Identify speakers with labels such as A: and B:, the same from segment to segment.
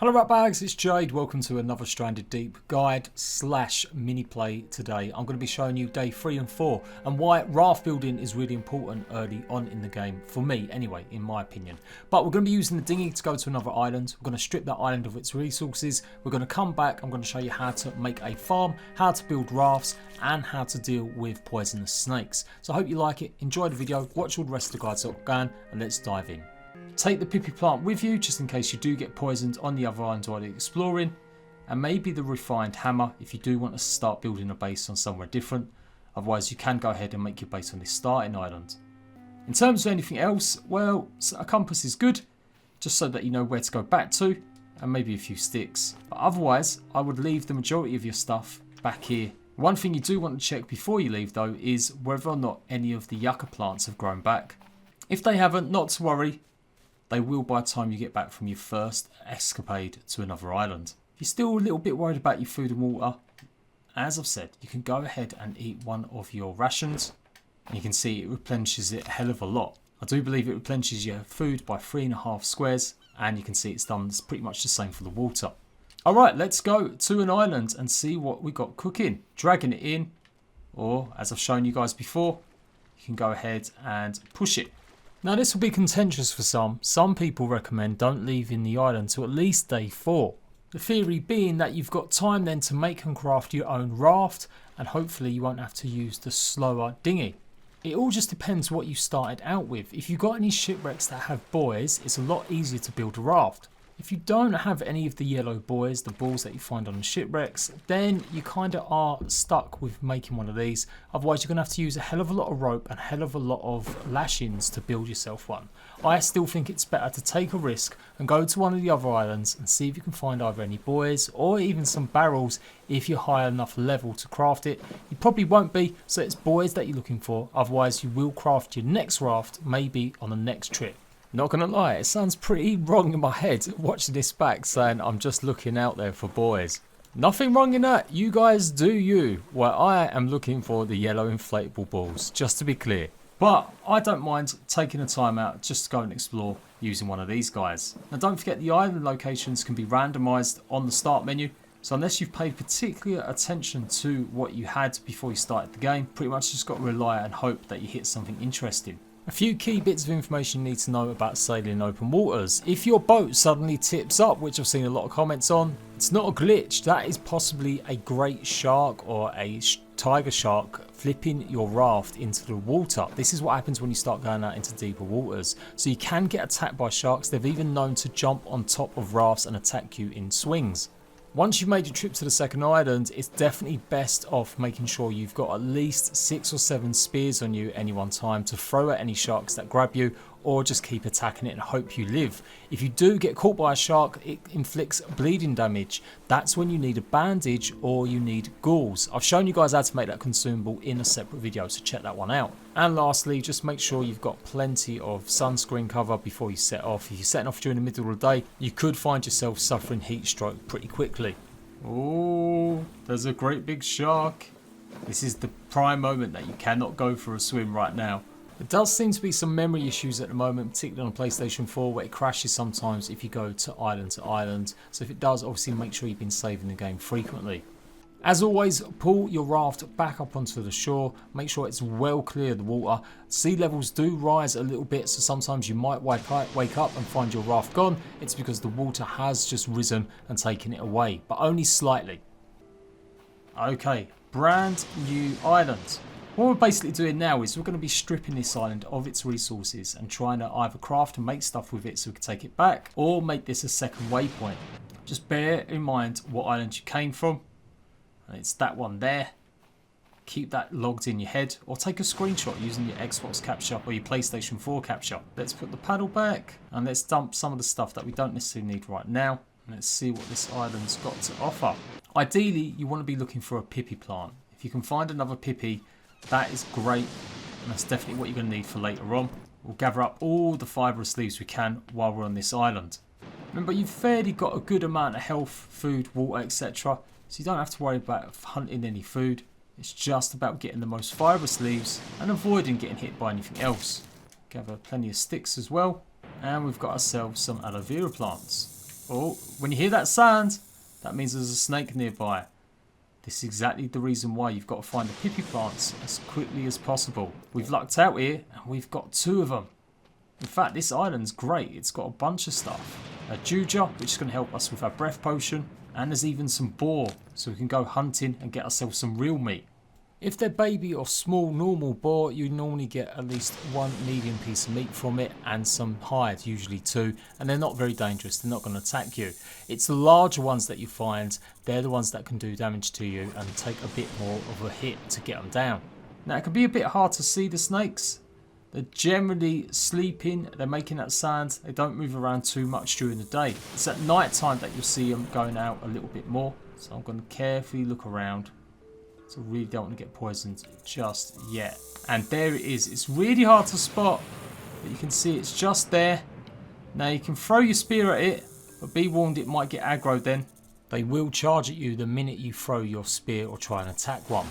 A: Hello Ratbags, it's Jade. Welcome to another Stranded Deep guide / mini play. Today I'm going to be showing you day 3 and 4 and why raft building is really important early on in the game, for me anyway, in my opinion. But we're going to be using the dinghy to go to another island. We're going to strip that island of its resources. We're going to come back. I'm going to show you how to make a farm, how to build rafts and how to deal with poisonous snakes. So I hope you like it, enjoy the video, watch all the rest of the guides that I've done, and let's dive in. Take the pippy plant with you just in case you do get poisoned on the other island while you're exploring, and maybe the refined hammer if you do want to start building a base on somewhere different. Otherwise you can go ahead and make your base on this starting island. In terms of anything else, well, a compass is good just so that you know where to go back to, and maybe a few sticks. But otherwise I would leave the majority of your stuff back here. One thing you do want to check before you leave though is whether or not any of the yucca plants have grown back. If they haven't, not to worry. They will by the time you get back from your first escapade to another island. If you're still a little bit worried about your food and water, as I've said, you can go ahead and eat one of your rations. And you can see it replenishes it a hell of a lot. I do believe it replenishes your food by 3.5 squares. And you can see it's done pretty much the same for the water. Alright, let's go to an island and see what we got cooking. Dragging it in, or as I've shown you guys before, you can go ahead and push it. Now this will be contentious for some. Some people recommend don't leaving the island till at least day 4. The theory being that you've got time then to make and craft your own raft, and hopefully you won't have to use the slower dinghy. It all just depends what you started out with. If you've got any shipwrecks that have buoys, it's a lot easier to build a raft. If you don't have any of the yellow buoys, the balls that you find on the shipwrecks, then you kind of are stuck with making one of these. Otherwise you're going to have to use a hell of a lot of rope and a hell of a lot of lashings to build yourself one. I still think it's better to take a risk and go to one of the other islands and see if you can find either any buoys or even some barrels if you're high enough level to craft it. You probably won't be, so it's buoys that you're looking for. Otherwise you will craft your next raft maybe on the next trip. Not gonna lie, it sounds pretty wrong in my head watching this back saying I'm just looking out there for buoys. Nothing wrong in that, you guys do you, while I am looking for the yellow inflatable balls, just to be clear. But I don't mind taking the time out just to go and explore using one of these guys. Now don't forget the island locations can be randomised on the start menu, so unless you've paid particular attention to what you had before you started the game, pretty much just got to rely and hope that you hit something interesting. A few key bits of information you need to know about sailing in open waters. If your boat suddenly tips up, which I've seen a lot of comments on, it's not a glitch. That is possibly a great shark or a tiger shark flipping your raft into the water. This is what happens when you start going out into deeper waters. So you can get attacked by sharks. They've even known to jump on top of rafts and attack you in swings. Once you've made your trip to the second island, it's definitely best off making sure you've got at least 6 or 7 spears on you at any one time to throw at any sharks that grab you, or just keep attacking it and hope you live. If you do get caught by a shark, it inflicts bleeding damage. That's when you need a bandage or you need gauze. I've shown you guys how to make that consumable in a separate video, so check that one out. And lastly, just make sure you've got plenty of sunscreen cover before you set off. If you're setting off during the middle of the day, you could find yourself suffering heat stroke pretty quickly. Oh, there's a great big shark. This is the prime moment that you cannot go for a swim right now. There does seem to be some memory issues at the moment, particularly on PlayStation 4, where it crashes sometimes if you go to island. So if it does, obviously make sure you've been saving the game frequently. As always, pull your raft back up onto the shore. Make sure it's well clear of the water. Sea levels do rise a little bit, so sometimes you might wake up and find your raft gone. It's because the water has just risen and taken it away, but only slightly. Okay, brand new island. What we're basically doing now is we're going to be stripping this island of its resources and trying to either craft and make stuff with it so we can take it back, or make this a second waypoint. Just bear in mind what island you came from, and it's that one there. Keep that logged in your head, or take a screenshot using your Xbox capture or your PlayStation 4 capture. Let's put the paddle back and let's dump some of the stuff that we don't necessarily need right now. And let's see what this island's got to offer. Ideally, you want to be looking for a pippy plant. If you can find another pippy, that is great, and that's definitely what you're going to need for later on. We'll gather up all the fibrous leaves we can while we're on this island. Remember, you've fairly got a good amount of health, food, water, etc. So you don't have to worry about hunting any food. It's just about getting the most fibrous leaves and avoiding getting hit by anything else. Gather plenty of sticks as well. And we've got ourselves some aloe vera plants. Oh, when you hear that sound, that means there's a snake nearby. This is exactly the reason why you've got to find the pippy plants as quickly as possible. We've lucked out here and we've got 2 of them. In fact, this island's great. It's got a bunch of stuff. A juja, which is going to help us with our breath potion. And there's even some boar, so we can go hunting and get ourselves some real meat. If they're baby or small normal boar, you normally get at least 1 medium piece of meat from it and some hide, usually 2, and they're not very dangerous, they're not going to attack you. It's the larger ones that you find, they're the ones that can do damage to you and take a bit more of a hit to get them down. Now it can be a bit hard to see the snakes. They're generally sleeping, they're making that sound, they don't move around too much during the day. It's at night time that you'll see them going out a little bit more, so I'm going to carefully look around. So really don't want to get poisoned just yet. And there it is. It's really hard to spot, but you can see it's just there. Now you can throw your spear at it, but be warned it might get aggroed then. They will charge at you the minute you throw your spear or try and attack one.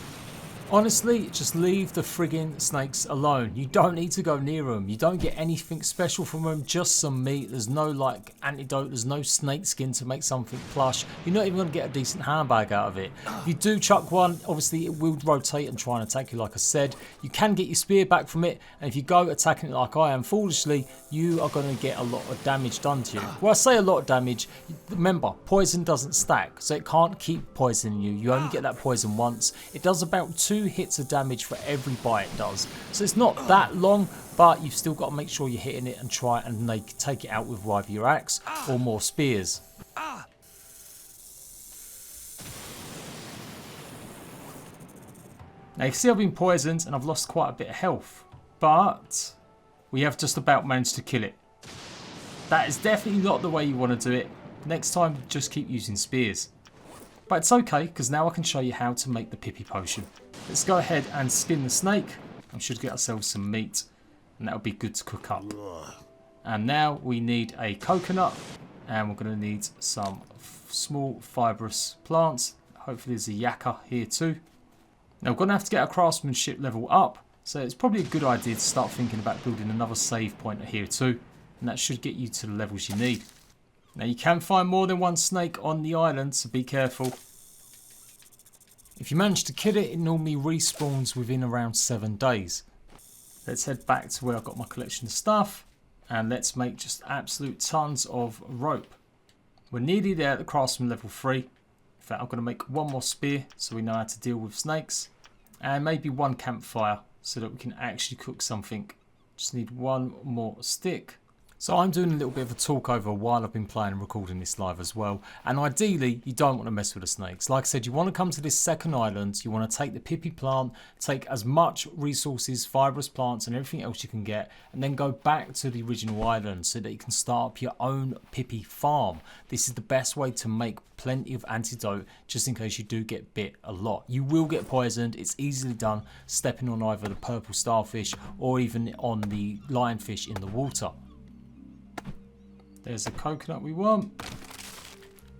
A: Honestly, just leave the friggin' snakes alone. You don't need to go near them. You don't get anything special from them, just some meat. There's no like antidote, there's no snake skin to make something plush. You're not even going to get a decent handbag out of it. If you do chuck one, obviously it will rotate and try and attack you like I said. You can get your spear back from it, and if you go attacking it like I am foolishly, you are going to get a lot of damage done to you. Well, I say a lot of damage, remember, poison doesn't stack, so it can't keep poisoning you. You only get that poison once. It does about 2 hits of damage for every bite it does, so it's not that long, but you've still got to make sure you're hitting it and try and take it out with either your axe or more spears. Now you see I've been poisoned and I've lost quite a bit of health, but we have just about managed to kill it. That is definitely not the way you want to do it. Next time just keep using spears. But it's okay, because now I can show you how to make the pippy potion. Let's go ahead and skin the snake. We should get ourselves some meat, and that'll be good to cook up. And now we need a coconut, and we're going to need some small fibrous plants. Hopefully there's a yakka here too. Now we're going to have to get our craftsmanship level up, so it's probably a good idea to start thinking about building another save point here too, and that should get you to the levels you need. Now you can find more than 1 snake on the island, so be careful. If you manage to kill it, it normally respawns within around 7 days. Let's head back to where I've got my collection of stuff, and let's make just absolute tons of rope. We're nearly there at the craftsman level 3. In fact, I'm going to make 1 more spear so we know how to deal with snakes, and maybe 1 campfire so that we can actually cook something. Just need 1 more stick. So I'm doing a little bit of a talk over while I've been playing and recording this live as well. And ideally, you don't want to mess with the snakes. Like I said, you want to come to this second island. You want to take the pippy plant, take as much resources, fibrous plants and everything else you can get. And then go back to the original island so that you can start up your own pippy farm. This is the best way to make plenty of antidote just in case you do get bit a lot. You will get poisoned. It's easily done stepping on either the purple starfish or even on the lionfish in the water. There's the coconut we want,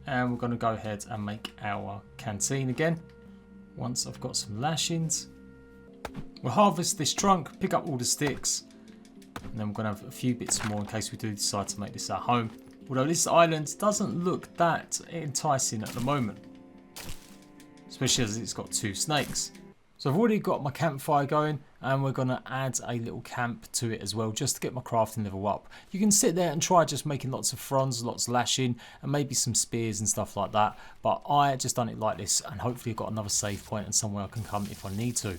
A: and we're going to go ahead and make our canteen again. Once I've got some lashings, we'll harvest this trunk, pick up all the sticks, and then we're going to have a few bits more in case we do decide to make this our home. Although this island doesn't look that enticing at the moment, especially as it's got 2 snakes. So I've already got my campfire going, and we're going to add a little camp to it as well just to get my crafting level up. You can sit there and try just making lots of fronds, lots of lashing, and maybe some spears and stuff like that. But I just done it like this, and hopefully I've got another save point and somewhere I can come if I need to.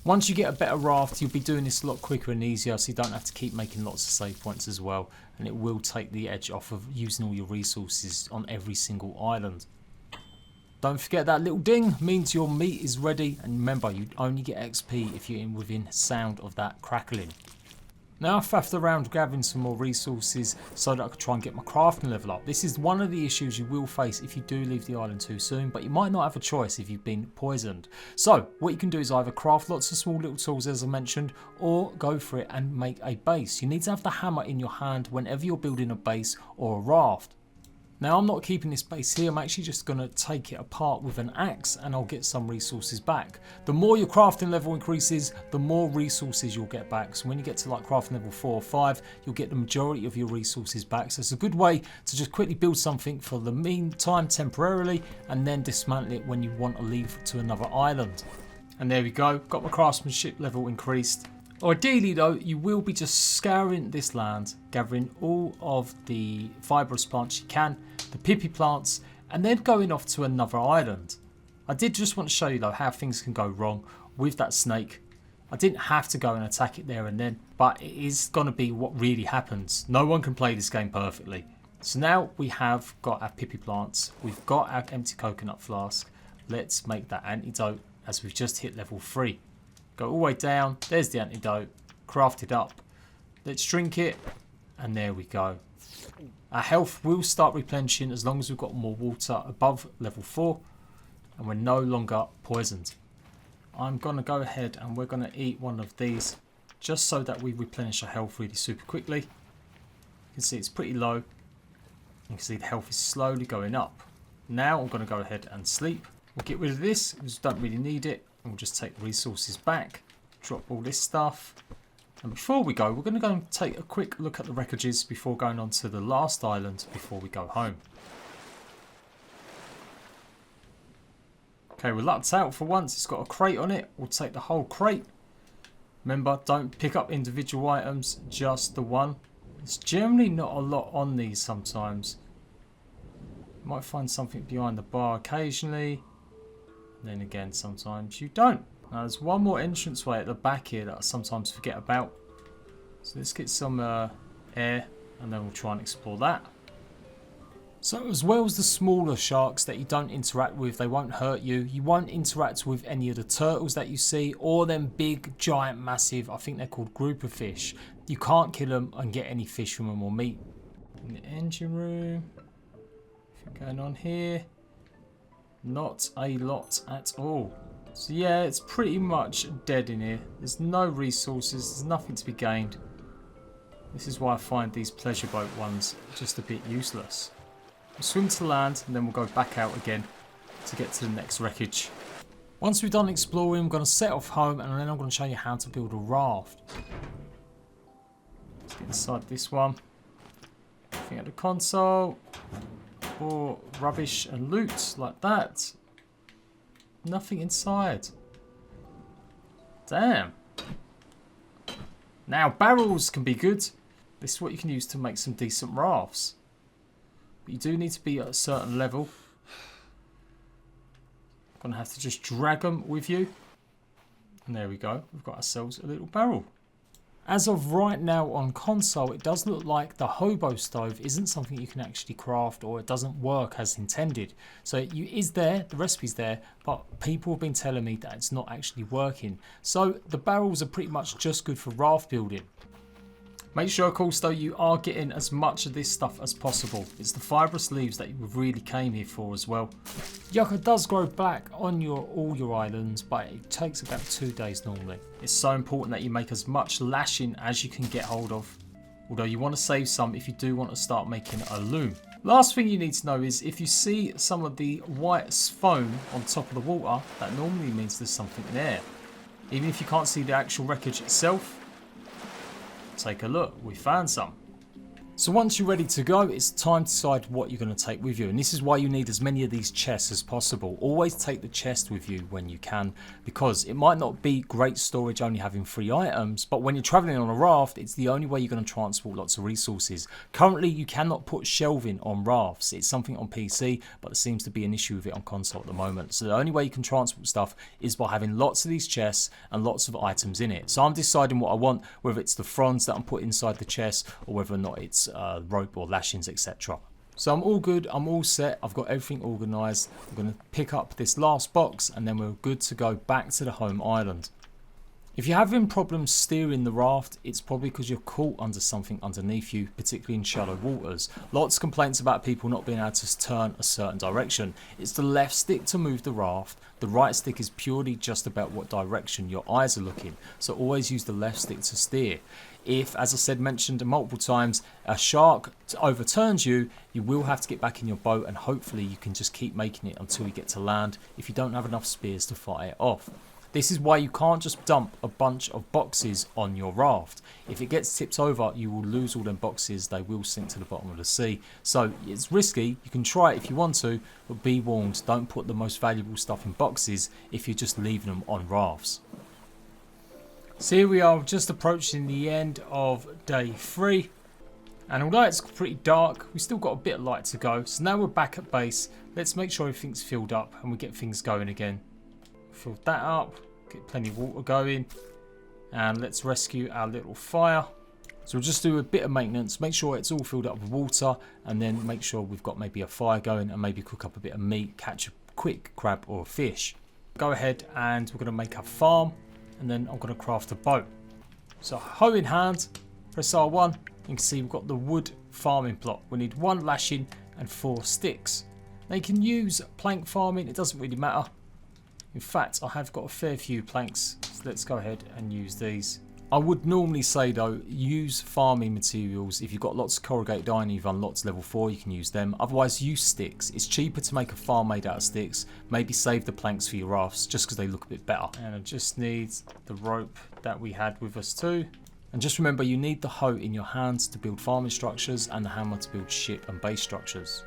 A: Once you get a better raft, you'll be doing this a lot quicker and easier, so you don't have to keep making lots of save points as well. And it will take the edge off of using all your resources on every single island. Don't forget that little ding means your meat is ready, and remember you only get XP if you're within sound of that crackling. Now I've faffed around gathering some more resources so that I can try and get my crafting level up. This is one of the issues you will face if you do leave the island too soon, but you might not have a choice if you've been poisoned. So what you can do is either craft lots of small little tools as I mentioned, or go for it and make a base. You need to have the hammer in your hand whenever you're building a base or a raft. Now I'm not keeping this base here, I'm actually just going to take it apart with an axe and I'll get some resources back. The more your crafting level increases, the more resources you'll get back. So when you get to like crafting level 4 or 5, you'll get the majority of your resources back. So it's a good way to just quickly build something for the meantime temporarily and then dismantle it when you want to leave to another island. And there we go, got my craftsmanship level increased. Ideally though, you will be just scouring this land, gathering all of the fibrous plants you can, the pippy plants, and then going off to another island. I did just want to show you though how things can go wrong with that snake. I didn't have to go and attack it there and then, but it is going to be what really happens. No one can play this game perfectly. So now we have got our pippy plants, we've got our empty coconut flask. Let's make that antidote as we've just hit level 3. Go all the way down, there's the antidote, craft it up. Let's drink it, and there we go. Our health will start replenishing as long as we've got more water above level 4, and we're no longer poisoned. I'm going to go ahead and we're going to eat one of these, just so that we replenish our health really super quickly. You can see it's pretty low. You can see the health is slowly going up. Now I'm going to go ahead and sleep. We'll get rid of this, because we don't really need it. And we'll just take the resources back, drop all this stuff. And before we go, we're going to go and take a quick look at the wreckages before going on to the last island before we go home. Okay, we're lucked out for once. It's got a crate on it. We'll take the whole crate. Remember, don't pick up individual items, just the one. There's generally not a lot on these sometimes. You might find something behind the bar occasionally. Then again, sometimes you don't. Now there's one more entranceway at the back here that I sometimes forget about. So let's get some air and then we'll try and explore that. So as well as the smaller sharks that you don't interact with, they won't hurt you. You won't interact with any of the turtles that you see or them big, giant, massive, I think they're called grouper fish. You can't kill them and get any fish from them or meat. In the engine room. Anything going on here? Not a lot at all. So yeah, it's pretty much dead in here. There's no resources, there's nothing to be gained. This is why I find these pleasure boat ones just a bit useless. We'll swim to land and then we'll go back out again to get to the next wreckage. Once we've done exploring, I'm going to set off home and then I'm going to show you how to build a raft. Let's get inside this one. Nothing at the console. Or rubbish and loot like that. Nothing inside. Damn. Now barrels can be good. This is what you can use to make some decent rafts. But you do need to be at a certain level. Gonna have to just drag them with you. And there we go. We've got ourselves a little barrel. As of right now on console, it does look like the hobo stove isn't something you can actually craft, or it doesn't work as intended. So it is there, the recipe's there, but people have been telling me that it's not actually working. So the barrels are pretty much just good for raft building. Make sure, of course, though, you are getting as much of this stuff as possible. It's the fibrous leaves that you really came here for as well. Yucca does grow back on all your islands, but it takes about 2 days normally. It's so important that you make as much lashing as you can get hold of. Although you want to save some if you do want to start making a loom. Last thing you need to know is if you see some of the white foam on top of the water, that normally means there's something there. Even if you can't see the actual wreckage itself, take a look, we found some. So once you're ready to go, it's time to decide what you're going to take with you. And this is why you need as many of these chests as possible. Always take the chest with you when you can, because it might not be great storage only having 3 items, but when you're traveling on a raft, it's the only way you're going to transport lots of resources. Currently, you cannot put shelving on rafts. It's something on PC, but there seems to be an issue with it on console at the moment. So the only way you can transport stuff is by having lots of these chests and lots of items in it. So I'm deciding what I want, whether it's the fronds that I'm putting inside the chest or whether or not it's rope or lashings, etc. So I'm all good, I'm all set, I've got everything organised. I'm going to pick up this last box and then we're good to go back to the home island. If you're having problems steering the raft, it's probably because you're caught under something underneath you, particularly in shallow waters. Lots of complaints about people not being able to turn a certain direction. It's the left stick to move the raft, the right stick is purely just about what direction your eyes are looking, so always use the left stick to steer. If, as I said, mentioned multiple times, a shark overturns you, you will have to get back in your boat, and hopefully you can just keep making it until you get to land if you don't have enough spears to fight it off. This is why you can't just dump a bunch of boxes on your raft. If it gets tipped over, you will lose all them boxes. They will sink to the bottom of the sea. So it's risky. You can try it if you want to, but be warned, don't put the most valuable stuff in boxes if you're just leaving them on rafts. So here we are, just approaching the end of day 3. And although it's pretty dark, we've still got a bit of light to go. So now we're back at base. Let's make sure everything's filled up and we get things going again. Fill that up, get plenty of water going. And let's rescue our little fire. So we'll just do a bit of maintenance, make sure it's all filled up with water, and then make sure we've got maybe a fire going and maybe cook up a bit of meat, catch a quick crab or a fish. Go ahead and we're going to make a farm. And then I'm going to craft a boat. So hoe in hand, press R1. You can see we've got the wood farming plot. We need 1 lashing and 4 sticks. Now you can use plank farming, it doesn't really matter. In fact, I have got a fair few planks, so let's go ahead and use these. I would normally say though, use farming materials. If you've got lots of corrugated iron, you've unlocked level 4, you can use them. Otherwise use sticks. It's cheaper to make a farm made out of sticks. Maybe save the planks for your rafts just because they look a bit better. And I just need the rope that we had with us too. And just remember, you need the hoe in your hands to build farming structures and the hammer to build ship and base structures.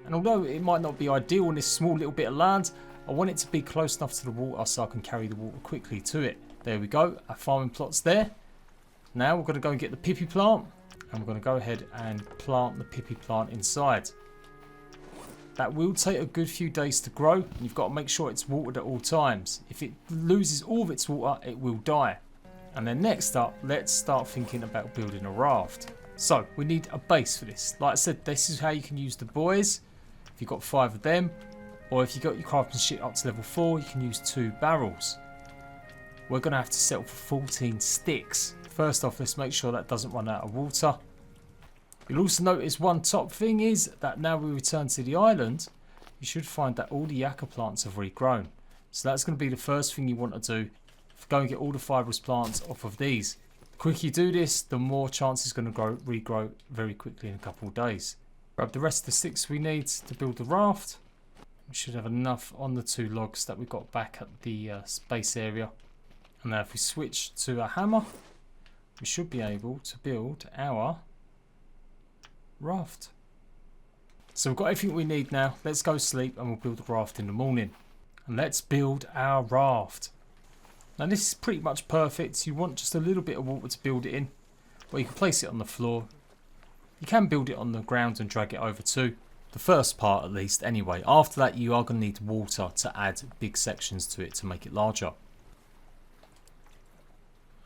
A: And although it might not be ideal on this small little bit of land, I want it to be close enough to the water so I can carry the water quickly to it. There we go, our farming plot's there. Now we're going to go and get the pippy plant, and we're going to go ahead and plant the pippy plant inside. That will take a good few days to grow, and you've got to make sure it's watered at all times. If it loses all of its water, it will die. And then next up, let's start thinking about building a raft. So we need a base for this. Like I said, this is how you can use the buoys. If you've got 5 of them, or if you've got your craftsmanship up to level 4, you can use 2 barrels. We're going to have to settle for 14 sticks. First off, let's make sure that doesn't run out of water. You'll also notice one top thing is that now we return to the island, you should find that all the yucca plants have regrown. So that's going to be the first thing you want to do. Go and get all the fibrous plants off of these. The quicker you do this, the more chance it's going to regrow very quickly in a couple of days. Grab the rest of the sticks we need to build the raft. We should have enough on the 2 logs that we got back at the base area. And now if we switch to a hammer, we should be able to build our raft. So we've got everything we need now. Let's go sleep and we'll build the raft in the morning. And let's build our raft. Now this is pretty much perfect. You want just a little bit of water to build it in. Well, you can place it on the floor. You can build it on the ground and drag it over too. The first part at least anyway. After that you are going to need water to add big sections to it to make it larger.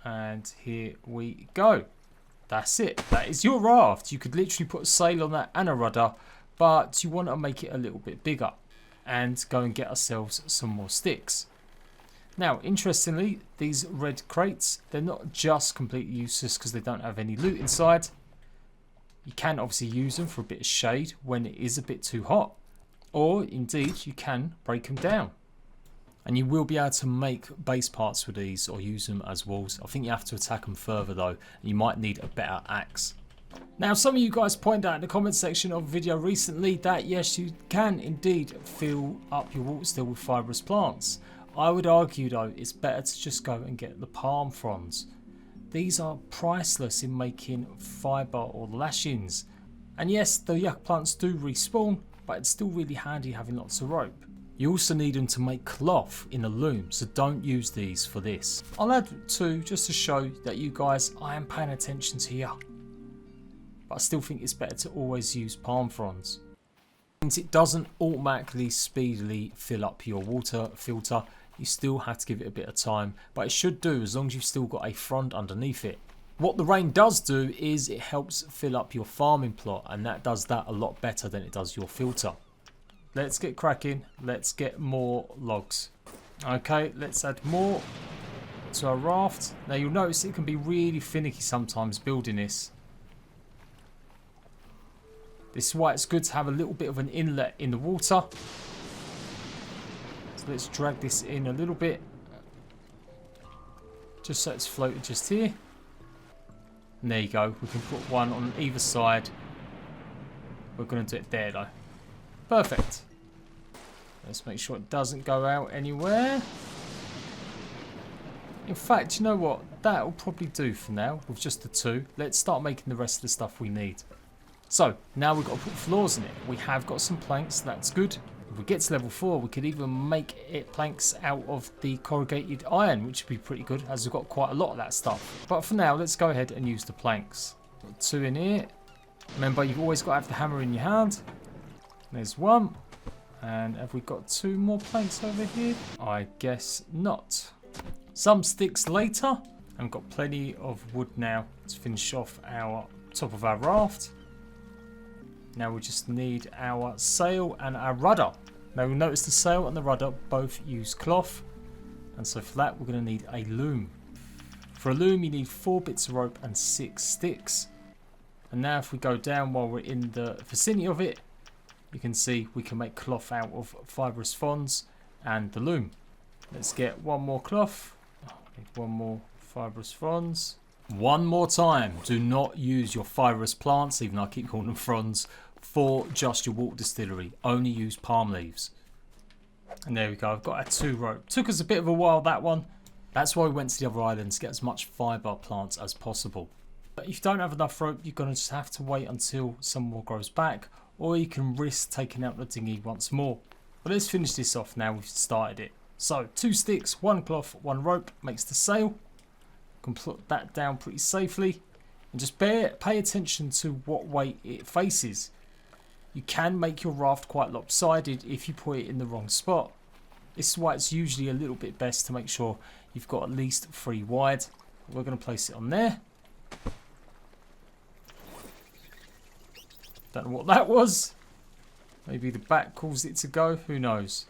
A: And here we go. That's it. That is your raft. You could literally put a sail on that and a rudder, but you want to make it a little bit bigger and go and get ourselves some more sticks. Now, interestingly, these red crates, they're not just completely useless because they don't have any loot inside. You can obviously use them for a bit of shade when it is a bit too hot, or indeed you can break them down. And you will be able to make base parts with these or use them as walls. I think you have to attack them further though, and you might need a better axe. Now some of you guys pointed out in the comment section of a video recently that yes, you can indeed fill up your water still with fibrous plants. I would argue though, it's better to just go and get the palm fronds. These are priceless in making fibre or lashings. And yes, the yucca plants do respawn, but it's still really handy having lots of rope. You also need them to make cloth in a loom, so don't use these for this. I'll add 2 just to show that you guys, I am paying attention to you. But I still think it's better to always use palm fronds. Since it doesn't automatically speedily fill up your water filter, you still have to give it a bit of time, but it should do as long as you've still got a frond underneath it. What the rain does do is it helps fill up your farming plot, and that does that a lot better than it does your filter. Let's get cracking. Let's get more logs. Okay, let's add more to our raft. Now you'll notice it can be really finicky sometimes building this. This is why it's good to have a little bit of an inlet in the water. So let's drag this in a little bit. Just so it's floated just here. And there you go. We can put one on either side. We're going to do it there though. Perfect. Let's make sure it doesn't go out anywhere. In fact, you know what? That'll probably do for now with just the two. Let's start making the rest of the stuff we need. So, now we've got to put floors in it. We have got some planks, that's good. If we get to level 4, we could even make it planks out of the corrugated iron, which would be pretty good, as we've got quite a lot of that stuff. But for now, let's go ahead and use the planks. Got 2 in here. Remember, you've always got to have the hammer in your hand. There's 1. And have we got 2 more planks over here? I guess not. Some sticks later. And we've got plenty of wood now to finish off our top of our raft. Now we just need our sail and our rudder. Now you'll notice the sail and the rudder both use cloth. And so for that we're going to need a loom. For a loom you need 4 bits of rope and 6 sticks. And now if we go down while we're in the vicinity of it, you can see we can make cloth out of fibrous fronds and the loom. Let's get 1 more cloth. Need 1 more fibrous fronds. One more time, do not use your fibrous plants, even though I keep calling them fronds, for just your water distillery. Only use palm leaves. And there we go, I've got our 2 rope. Took us a bit of a while, that one. That's why we went to the other island, to get as much fibre plants as possible. But if you don't have enough rope, you're going to just have to wait until some more grows back, or you can risk taking out the dinghy once more. But let's finish this off now we've started it. So 2 sticks, 1 cloth, 1 rope makes the sail. Can put that down pretty safely, and just pay attention to what way it faces. You can make your raft quite lopsided if you put it in the wrong spot. This is why it's usually a little bit best to make sure you've got at least 3 wide. We're going to place it on there. Don't know what that was. Maybe the back caused it to go, who knows.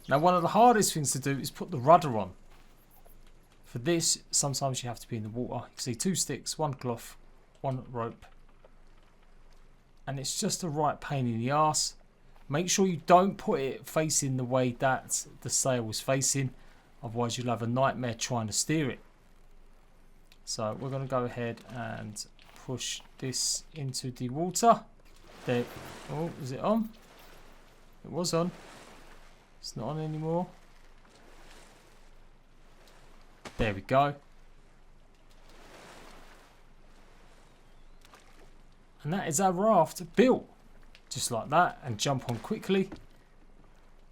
A: Now one of the hardest things to do is put the rudder on. For this, sometimes you have to be in the water. You see 2 sticks, 1 cloth, 1 rope. And it's just a right pain in the arse. Make sure you don't put it facing the way that the sail is facing. Otherwise you'll have a nightmare trying to steer it. So we're going to go ahead and push this into the water. There. Oh, is it on? It was on. It's not on anymore. There we go. And that is our raft built. Just like that. And jump on quickly.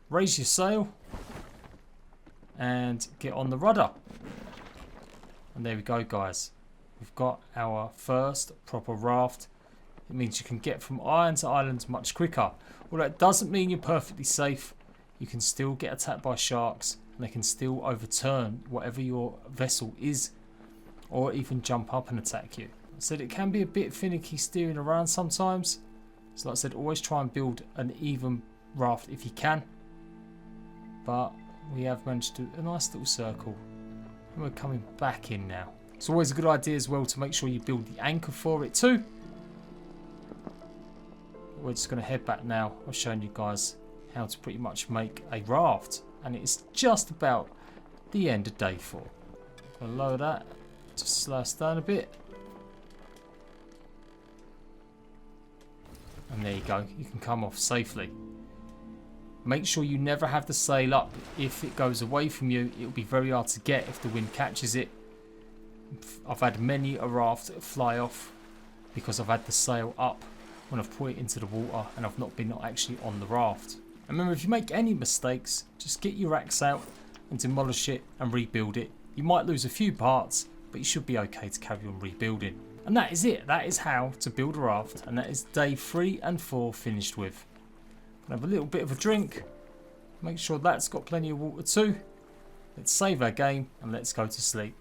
A: Raise your sail. And get on the rudder. And there we go, guys. We've got our first proper raft. It means you can get from island to island much quicker. Well, that doesn't mean you're perfectly safe. You can still get attacked by sharks. And they can still overturn whatever your vessel is, or even jump up and attack you. I said it can be a bit finicky steering around sometimes. So like I said, always try and build an even raft if you can. But we have managed to do a nice little circle. And we're coming back in now. It's always a good idea as well to make sure you build the anchor for it too. We're just going to head back now. I've shown you guys how to pretty much make a raft. And it's just about the end of day 4. I'll lower that, just slow us down a bit. And there you go, you can come off safely. Make sure you never have the sail up. If it goes away from you, it'll be very hard to get if the wind catches it. I've had many a raft fly off because I've had the sail up when I've put it into the water and I've not been actually on the raft. And remember, if you make any mistakes, just get your axe out and demolish it and rebuild it. You might lose a few parts, but you should be okay to carry on rebuilding. And that is it. That is how to build a raft. And that is day 3 and 4 finished with. Have a little bit of a drink. Make sure that's got plenty of water too. Let's save our game and let's go to sleep.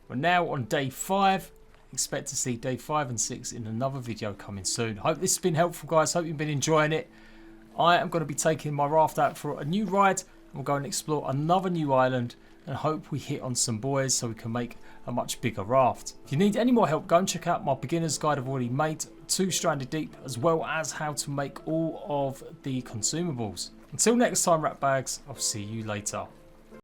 A: We're now on day 5. Expect to see day 5 and 6 in another video coming soon. Hope this has been helpful, guys. Hope you've been enjoying it. I am going to be taking my raft out for a new ride. We'll go and explore another new island and hope we hit on some buoys so we can make a much bigger raft. If you need any more help, go and check out my beginner's guide I've already made to Stranded Deep, as well as how to make all of the consumables. Until next time, rat bags, I'll see you later.